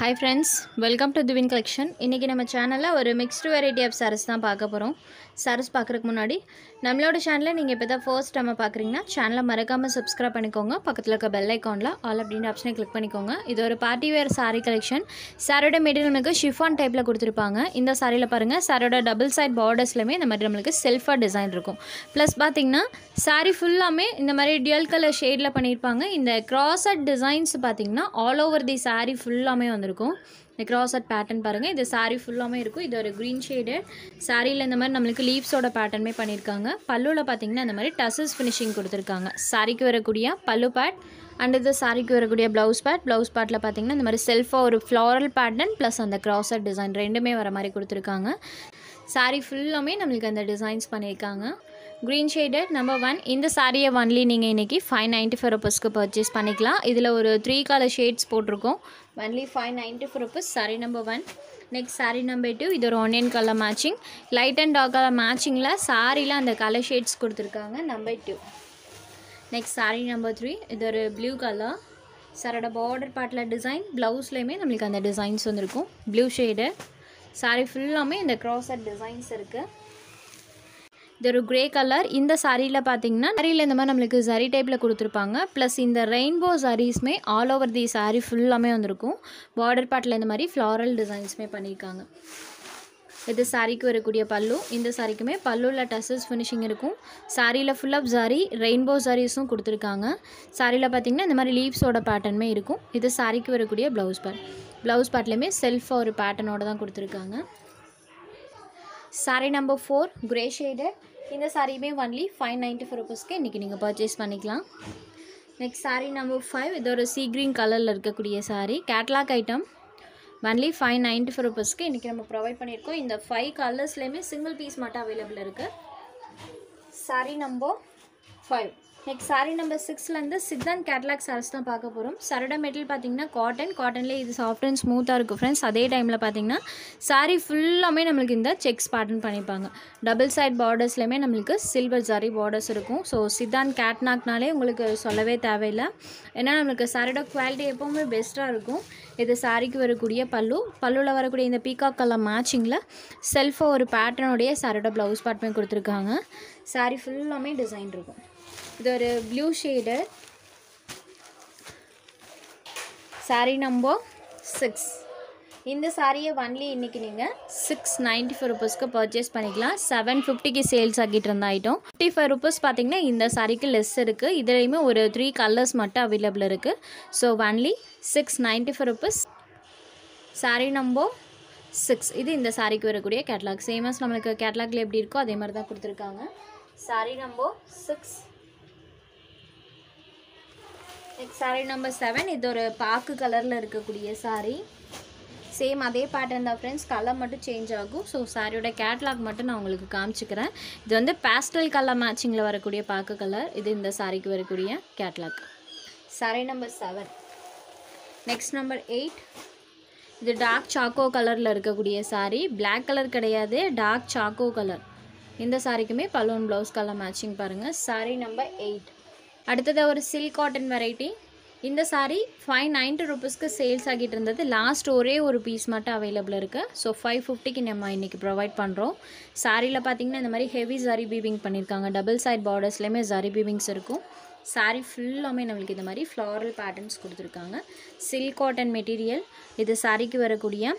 Hi friends, welcome to Divin Collection. இன்னைக்கு நம்ம சேனல்ல ஒரு mixed variety of sarees தான் பார்க்க போறோம். sarees பார்க்கறதுக்கு முன்னாடி நம்மளோட சேனலை நீங்க இப்பதான் ஃபர்ஸ்ட் டைம் பார்க்கறீங்கன்னா சேனலை மறக்காம subscribe பண்ணிக்கோங்க. பக்கத்துல இருக்க bell iconல all அப்படின ஆப்ஷனை click பண்ணிக்கோங்க. இது ஒரு party wear saree collection. சாரியோட மெட்டீரியல் நமக்கு chiffon டைப்ல கொடுத்திருப்பாங்க. இந்த சாரியில பாருங்க சாரியோட டபுள் சைடு பார்டர்ஸ்லமே இந்த மாதிரி நமக்கு செல்ஃபா டிசைன் இருக்கும். ப்ளஸ் பாத்தீங்கன்னா saree ஃபுல்லாமே இந்த மாதிரி dual color shadeல பண்ணிருப்பாங்க. இந்த crossed designs பாத்தீங்கன்னா all over the saree ஃபுல்லாமே வந்திருக்கும். இந்த crossed pattern பாருங்க. இது saree ஃபுல்லாமே இருக்கும். இது ஒரு green shaded சாரியில இந்த மாதிரி நமக்கு லீவ்ஸோட பேட்டர்ன்மே பண்ணிருக்காங்க. பல்லுல பாத்தீங்கன்னா இந்த மாதிரி tassels finishing கொடுத்திருக்காங்க. சாரிக்கு வரக்கூடிய பல்லு பேட் and இது சாரிக்கு வரக்கூடிய ப்ளவுஸ் பேட்ல பாத்தீங்கன்னா இந்த மாதிரி செல்ஃபா ஒரு floral pattern plus அந்த crossed design ரெண்டுமே வர மாதிரி கொடுத்திருக்காங்க. saree ஃபுல்லாமே நமக்கு அந்த டிசைன்ஸ் பண்ணிருக்காங்க. green shaded number 1 இந்த சாரியை only நீங்க இன்னைக்கு 595 ரூபாய்க்கு purchase பண்ணிக்கலாம். இதுல ஒரு 3 color shades போட்டுருக்கோம். only 595 rupees saree number 1. next saree number 2 இது ஒரு onion color matching light and dark color matchingல சாரில அந்த color shades கொடுத்திருக்காங்க. number 2. next saree number 3 இது ஒரு blue color சாரோட border partல டிசைன் ப்ளவுஸ்லயுமே நமக்கு அந்த டிசைன்ஸ் வந்திருக்கும். blue shaded saree ஃபுல்லாமே இந்த crossed designs இருக்கு. இது ஒரு grey color இந்த சாரியில பாத்தீங்கன்னா சாரியில இந்த மாதிரி நமக்கு zari டைப்ல கொடுத்திருப்பாங்க. ப்ளஸ் இந்த rainbow sareesமே all over the saree ஃபுல்லாமே வந்திருக்கும். border partல இந்த மாதிரி floral designsமே பண்ணிருக்காங்க. இது சாரிக்கு வரக்கூடிய பல்லு. இந்த சாரிக்குமே பல்லுல tassels finishing இருக்கும். சாரியில full of zari ரெயின்போ sareesம் கொடுத்திருக்காங்க. சாரியில பாத்தீங்கன்னா இந்த மாதிரி லீவ்ஸோட பேட்டர்ன்மே இருக்கும். இது சாரிக்கு வரக்கூடிய ப்ளவுஸ் பார்ட்லயுமே செல்ஃபா ஒரு பேட்டர்னோட தான் கொடுத்திருக்காங்க. saree number 4 grey shaded இந்த சாரியுமே only 595 ரூபாய்க்கு இன்னைக்கு நீங்க purchase பண்ணிக்கலாம். next saree number 5 இது ஒரு sea green கலர்ல இருக்கக்கூடிய saree catalog item only 595 ரூபாய்க்கு இன்னைக்கு நம்ம ப்ரொவைட் பண்ணிருக்கோம். இந்த 5 கலர்ஸ்லயுமே சிங்கிள் பீஸ் மட்டும் அவேilable இருக்கு. saree number 5. next saree number 6ல இருந்து சித்தாந்த் கேட்டலாக் sarees தான் பார்க்க போறோம். சாரியோட மெட்டீரியல் பாத்தீங்கன்னா காட்டன்ல இது சாஃப்ட் அண்ட் ஸ்மூத்தா இருக்கும் फ्रेंड्स. அதே டைம்ல பாத்தீங்கன்னா saree ஃபுல்லாமே நமக்கு இந்த செக்ஸ் பேட்டர்ன் பண்ணிருப்பாங்க. டபுள் சைடு பார்டர்ஸ்லயுமே நமக்கு சில்வர் ஜரி பார்டர்ஸ் இருக்கும். சோ சித்தாந்த் கேட்டலாக்னாலே உங்களுக்கு சொல்லவே தேவையில்லை. ஏன்னா நமக்கு சாரியோட குவாலிட்டி எப்பவுமே பெஸ்டா இருக்கும். இது சாரிக்கு வரக்கூடிய பல்லுல வரக்கூடிய இந்த பீகாக் கலர் மேட்சிங்ல செல்ஃபா ஒரு பேட்டர்னோட சாரியோட ப்ளவுஸ் பார்ட்மே கொடுத்திருக்காங்க. saree ஃபுல்லாமே டிசைன் இருக்கும். இது ஒரு blue shaded saree number 6. இந்த சாரியை only இன்னைக்கு நீங்க 695 ரூபாய்க்கு purchase பண்ணிக்கலாம். 750க்கு சேல்ஸ் ஆகிட்டு இருந்த ஐட்டம் 55 ரூபாய் பாத்தீங்கன்னா இந்த சாரிக்கு லெஸ் இருக்கு. இதுலயுமே ஒரு 3 கலர்ஸ் மட்டும் அவேilable இருக்கு. so only 695 ரூபாய் saree number 6. இது இந்த சாரிக்கு வரக்கூடிய கேட்டலாக் சேம் as நமக்கு கேட்டலாக்ல எப்படி இருக்கோ அதே மாதிரி தான் கொடுத்திருக்காங்க. saree number 6. next saree number 7 இது ஒரு பாக்கு கலர்ல இருக்கக்கூடிய saree சேம் அதே பேட்டர்ன் தான் फ्रेंड्स. கலர் மட்டும் சேஞ்ச் ஆகும். ஸோ சாரியோட கேட்டலாக் மட்டும் நான் உங்களுக்கு காமிச்சுக்கிறேன். இது வந்து பேஸ்டல் கலர் மேட்சிங்கில் வரக்கூடிய பாக்கு கலர். இது இந்த சாரிக்கு வரக்கூடிய catalogue. saree number 7. Next number 8 இது டார்க் சாக்கோ கலரில் இருக்கக்கூடிய saree. பிளாக் கலர் கிடையாது, டார்க் சாக்கோ கலர். இந்த சாரிக்குமே பலூன் ப்ளவுஸ் கலர் மேட்சிங் பாருங்கள். saree number 8. அடுத்தது ஒரு சில்க் காட்டன் வெரைட்டி. இந்த சாரி 590 ரூபாய்க்கு சேல்ஸ் ஆகிட்டு இருந்தது. லாஸ்ட் ஒரே ஒரு பீஸ் மட்டும் அவைலபிள் இருக்கு. ஸோ 550க்கு நம்ம இன்னைக்கு ப்ரொவைட் பண்ணுறோம். சாரியில் பார்த்தீங்கன்னா இந்த மாதிரி ஹெவி ஜரி பீவிங் பண்ணியிருக்காங்க. டபுள் சைட் பார்டர்ஸ்லேயுமே ஜரி பீவிங்ஸ் இருக்கும். சாரி ஃபுல்லாமே நம்மளுக்கு இந்த மாதிரி ஃப்ளாரல் பேட்டர்ன்ஸ் கொடுத்துருக்காங்க. Silk cotton material. இது சாரிக்கு வரக்கூடிய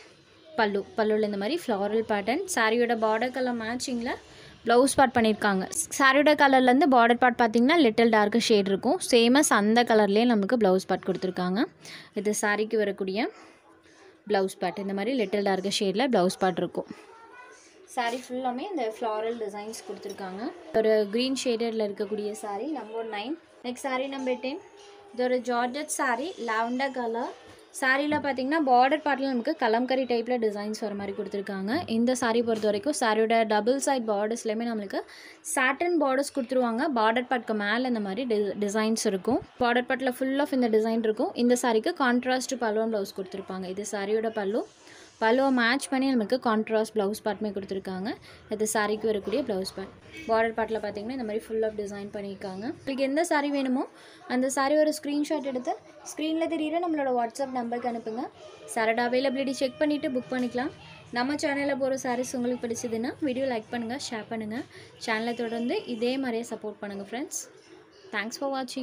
பல்லுல இந்த மாதிரி ஃப்ளாரல் பேட்டர்ன். சாரியோட பார்டர் கலர் மேட்சிங்கில் ப்ளவுஸ் பார்ட் பண்ணியிருக்காங்க. சாரியோட கலர்லேருந்து பார்டர் பார்ட் பார்த்தீங்கன்னா லிட்டில் டார்க் ஷேட் இருக்கும். சேமஸ் அந்த கலர்லேயே நமக்கு ப்ளவுஸ் பார்ட் கொடுத்துருக்காங்க. இது சாரிக்கு வரக்கூடிய ப்ளவுஸ் பார்ட். இந்த மாதிரி லிட்டில் டார்க் ஷேடில் ப்ளவுஸ் பார்ட் இருக்கும். சாரி ஃபுல்லாமே இந்த ஃப்ளாரல் டிசைன்ஸ் கொடுத்துருக்காங்க. ஒரு க்ரீன் ஷேடடில் இருக்கக்கூடிய sorry number 9. Next sorry number 10 இது ஒரு ஜார்ஜட் சாரி லாவெண்டர் கலர். சாரியில் பார்த்தீங்கன்னா பார்டர் பார்ட்டில் நமக்கு கலம்கரி டைப்பில் டிசைன்ஸ் வர மாதிரி கொடுத்துருக்காங்க. இந்த சாரி பொறுத்த வரைக்கும் சாரியோட டபுள் சைட் பார்டர்ஸ்லேயுமே நம்மளுக்கு சாட்டன் பார்டர்ஸ் கொடுத்துருவாங்க. பார்டர் பார்ட்க்கு மேலே இந்த மாதிரி டிசைன்ஸ் இருக்கும். பார்டர் பார்ட்டில் ஃபுல் ஆஃப் இந்த டிசைன் இருக்கும். இந்த சாரிக்கு கான்ட்ராஸ்ட் பல்லுவன் ப்ளவுஸ் கொடுத்துருப்பாங்க. இது சாரியோட பல்லு. பல்லுவை மேட்ச் பண்ணி நமக்கு கான்ட்ராஸ்ட் ப்ளவுஸ் பார்ட்டுமே கொடுத்துருக்காங்க. இது சாரிக்கு வரக்கூடிய ப்ளவுஸ் பார்ட். பார்டர் பார்ட்டில் பார்த்தீங்கன்னா இந்த மாதிரி ஃபுல் ஆஃப் டிசைன் பண்ணியிருக்காங்க. உங்களுக்கு எந்த சாரீ வேணுமோ அந்த சாரியோட ஸ்க்ரீன்ஷாட் எடுத்து ஸ்க்ரீனில் தெரியிற நம்மளோட வாட்ஸ்அப் நம்பருக்கு அனுப்புங்க. சாரோட அவைலபிலிட்டி செக் பண்ணிவிட்டு புக் பண்ணிக்கலாம். நம்ம சேனலில் போகிற சாரீஸ் உங்களுக்கு பிடிச்சதுன்னா வீடியோ லைக் பண்ணுங்கள், ஷேர் பண்ணுங்கள். சேனலை தொடர்ந்து இதே மாதிரியே சப்போர்ட் பண்ணுங்கள் ஃப்ரெண்ட்ஸ். தேங்க்ஸ் ஃபார் வாட்சிங்.